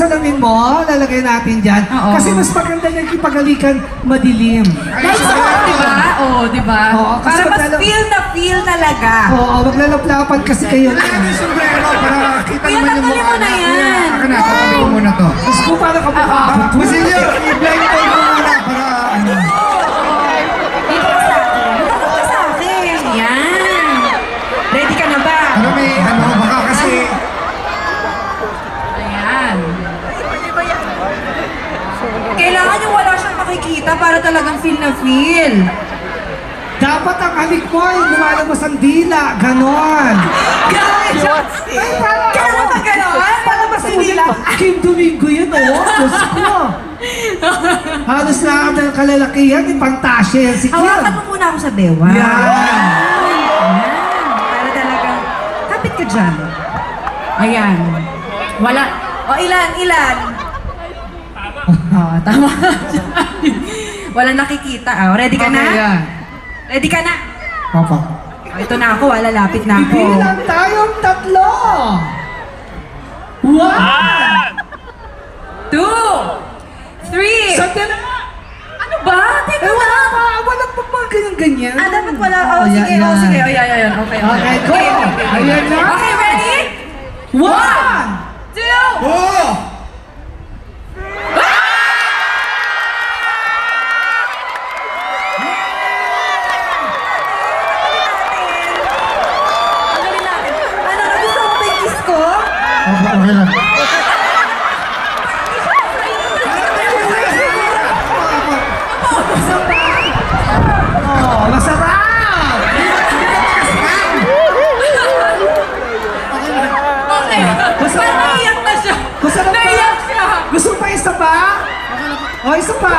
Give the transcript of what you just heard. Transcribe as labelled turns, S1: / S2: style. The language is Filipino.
S1: Salamin mo, lalagay natin dyan.
S2: Oo.
S1: Kasi mas maganda yung ipagalikan madilim.
S2: Guys, di ba? Oo, di ba?
S1: Oo, kasi
S2: Para mas
S1: maglala-
S2: feel na feel talaga.
S1: Oo, maglalaplapan kasi kayo.
S3: Kaya may sombrero para kita
S2: Kuya,
S3: naman yung
S2: tanggalin
S3: mukha
S2: mo na yan.
S3: Akin na, tatabi ko muna to.
S1: Mas ko para kamukha.
S3: Masilyo, i-blindfold mo muna para ano.
S2: Dito ka sa akin. Dito ka sa akin. Yan. Ready ka na ba?
S3: Ano may ano, baka kasi
S2: Ayan. Kailangan yung wala siyang makikita para talagang feel na feel.
S1: Dapat ang halik mo ay lumalabas ang dila. Ganon.
S2: Kailangan ba gano'n?
S1: Palabas mo nila. Kim Domingo yun, oh. Diyos ko. Halos na ang kalalakihan, ipantasya yan si Kim.
S2: Hawakan mo muna ako sa bewa.
S1: Yan.
S2: Ayan. Para talagang, kapit ka dyan. Ayan. Wala. O, ilan? Tama. Walang nakikita. O, ready ka na?
S1: Okay, yan.
S2: Ready ka na?
S3: Papa.
S2: O, ito na ako. Lalapit na ako.
S1: Bilang tayong tatlo. 1,
S2: 2, 3.
S1: Sandali.
S2: Ano ba? Teka
S1: Eh, wala
S2: lang.
S1: pa. Wala pa pa ganyan-ganyan.
S2: Ah, dapat wala. Oh,
S1: Oh,
S2: sige.
S1: yan,
S2: Oh,
S1: yan.
S2: sige. Oh, yan. Okay.
S1: Okay, go. Ayan na.
S2: Okay, ready?
S1: 1,
S2: 2.
S3: Oh!
S2: Ang galing natin. Ano, nagustuhan mo ba yung kiss ko?
S3: Okay, okay lang.
S1: Oh, masarap.
S2: Okay. Parang naiyak na siya.
S1: Masarap ba?
S2: Naiyak siya.
S1: Gusto pa isa pa? O, isa pa.